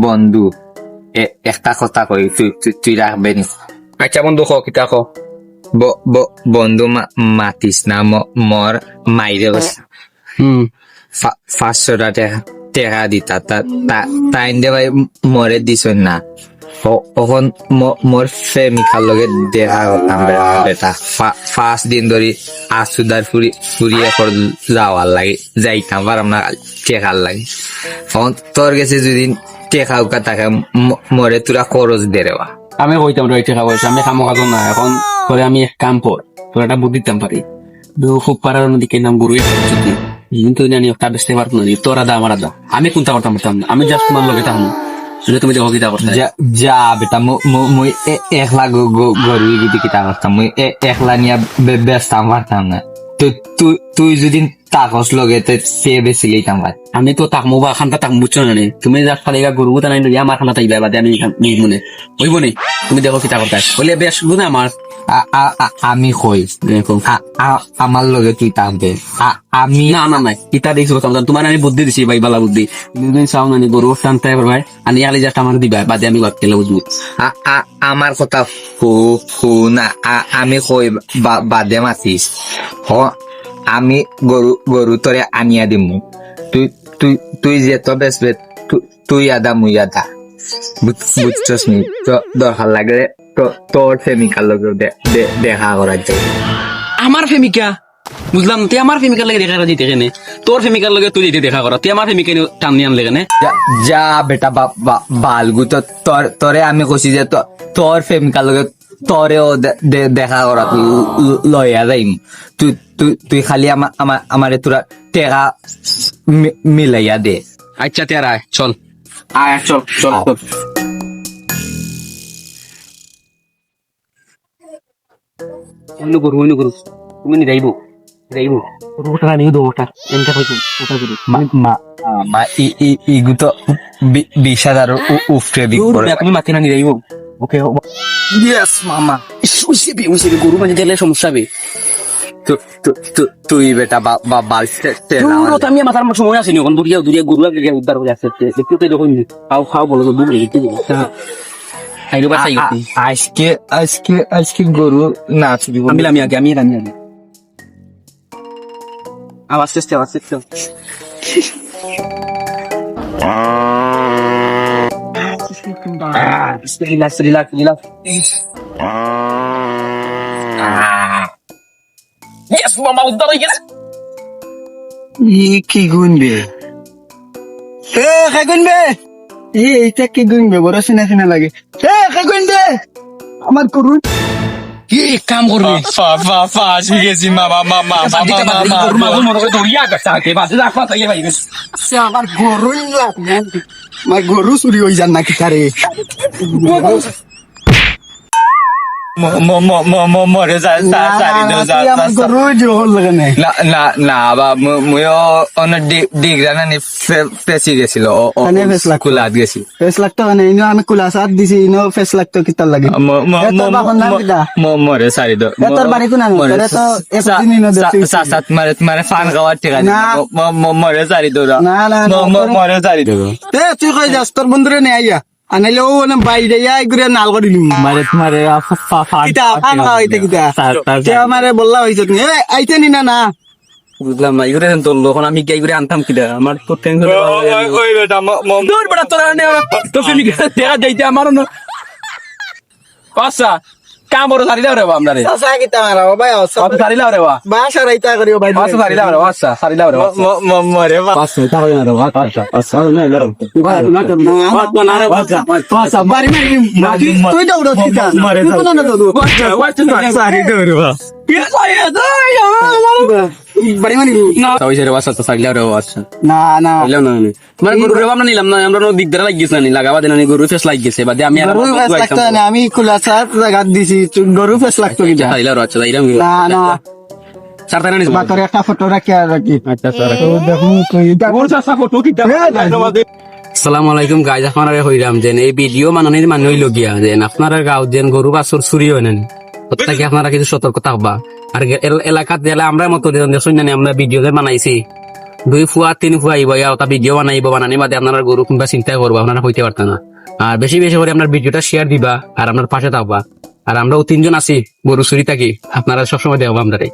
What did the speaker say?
বন্ধু একটা কথা কই তুই রাখবে নি? আচ্ছা বন্ধু ক কিতা ক বন্ধু মাতিস না মর মাইরে গেছে 500 টাকা দিতা তাই দে ভাই মরে দিছ না তখন মোর প্রেমিকার লগে দেখা করতাম বেটা 5 দিন ধরে আসুদার ফুরিয়ে যাওয়ার লাগে যাইতাম পারলাম না টেকার লাগে তখন তোর কাছে যদি টেকা উকা থাকে মরে তোরা খরচ দে রেবা। আমি কইতাম রে টাকা পয়সা আমি কামো কাজ না এখন তোরে আমি এক কাম কর তোর একটা বুদ্ধি দিতাম পারি খুব পারার দিকে নাম গুরু যদি কিন্তু জানি একটা বেসতে পারতো না তোরা দা আমার দা আমি কোনটা করতাম পারতাম না আমি জাস্ট তোমার লগে থাকবো যদি তুমি দেখো কিতা করতে যা বেটা মুই একলা গরু গিয়ে কিতা করতাম মুই একলা নিয়ে ব্যস্তাম পারতাম না তুই যদি তাকস লগে সে বেশি লইতাম ভাই আমি তো তাকমো বা খানটা তাক বুঝছো না তুমি যা খালি গরু তা নাই আমার খানা তাইবা বাদে আমি মনে হইব নি তুমি দেখো কিতা করতে বলে বেশ গুনে আমার আমি কই আমার লগে তুই থাকবে আমি না না নাই কিতা দেখছো তোমার আমি বুদ্ধি দিছি ভাই বালা বুদ্ধি দুদিন চাও না গরু টানতে ভাই আনি আলি জাস্ট আমার দিবা বাদে আমি বাদ কেলে বুঝবো আমার কথা না আমি কই বাদে মাতিস আমি গরু তোরে আনিয়া দিমু তুই যে তো বেসবে তুই আদা মুই আদা বুঝছস নি দরকার লাগলে তোর প্রেমিকার লগে দেখা করার যাই আমার প্রেমিকা বুঝলাম তুই আমার প্রেমিকার লাগে দেখা দিতে কেনে তোর প্রেমিকার লগে তুই যেতে দেখা করা তুই আমার প্রেমিকা টান আনলে কেনে যা বেটা বালগু তো তোরে আমি কইছি যে তোর প্রেমিকার লগে তোরেও দেখা করা লইয়া যাইম তুই খালি আমারে তোরা টেকা মিলাইয়া দে। আচ্ছা তেরা চল আয় চল চল অন্য করু তুমি নি যাইবো ওটা নিয়ে দো ওটা এনটা কইছো ওটা করু মা ইগু তো 20,000 উফরে বিকর তুমি মাতি না নি যাইবো ওকে ইয়েস মামা উসিবি গরু মানে গেলে সমস্যা হবে তুই বেটা বালছে আমি মাথার সময় আসেনি এখন দূরিয়া গরু আগে উদ্ধার করে আসছে দেখতে তো যখন খাও বলো তো বুঝলি আজকে গরু নাচ দিব আমি আগে আওয়াজ চেষ্টা relax Yes, mama, udah lagi. কি গুনবে গুনবে এইটা কি গুনবে বড় শোনা লাগে গুনবে আমার করুন কি কাম করবে ফাঁসি গেছি আমার গরু চুরি হয়ে যান নাকি তারে মরে না বা ময়ও অনেক ডিগ্রা নানি ফেসি গেছিল কুলাত গেছি ফেস লাগতো আমি কুলা সাত দিছি ফেস লাগতো কিতার লাগে মরে সারি দো তোর বাড়ি কোন সাত মারে ফান খাওয়ার ঠিক আছে মরে সারি দো মরে সারি দো তুই কই যাস তোর বন্ধুরে নিয়ে আইয়া আনাইলে ও না বাইরে ঘুরে নাল করে দিলি মারে আমারে বললা হয়েছে তুমি আইতে নি না বুঝলাম না ইগুরে তোর লোখন আমি গাই করে আনতাম কিনা আমার তো টেনশন দূর বড় তোরা নে তো ফেমিকে দেখা যাইতে আমার না পাসা কাম বড় সারি দাও রে আমরা রে সাসা কি তামারা ও ভাই কত সারি দাও রে বা বাসা রাইতা করিও ভাই পাসা সারি দাও রে পাসা সারি দাও রে মরে পাসা তা কই না রে পাসা না রে না রে পাসা বাড়ি মারি তুই দৌড় দিতা মারে না দৌড় সারি দাও রে বা কি সারি দাও বাড়ি মারি না তাই রে পাসা তো সারি দাও রে পাসা না না মানে গরু রে আমরা নিলাম না আমরা দিক ধরে লাগিয়েছ না লাগাবা দেনা নি গরু ফেস লাগিয়েছে বাদে আমি আর গরু ফেস লাগতো না আমি কুলা সাত জায়গা দিছি গরু ফেস লাগতো কি সাইলা আচ্ছা দাইরাম না সারতানা নিস বাতরে একটা ফটো রাখি আর রাখি আচ্ছা স্যার দেখুন কই ওর সাসা ফটো কি আসসালামু আলাইকুম গাইজ আপনারা হইরাম দেন এই ভিডিও মাননের মানে হইল গিয়া দেন আপনারা গাঁও দেন গরু বাছুর চুরি হয় নেন প্রত্যেকে আপনারা কিছু সতর্ক থাকবা আর এলাকাত গেলে আমরা মতো দেখুন আমরা ভিডিও বানাইছি দুই ফুয়া তিন ফুয়া আইব ওটা ভিডিও বানানি বাদে আপনারা গরু কিংবা চিন্তা করবো আপনারা হইতে পারতেন না। আর বেশি বেশি করে আপনার ভিডিওটা শেয়ার দিবা আর আপনার পাশে থাকবা। আর আমরাও তিনজন আছি গরু চুরি থাকি, আপনারা সবসময় দেখবো আপনারে।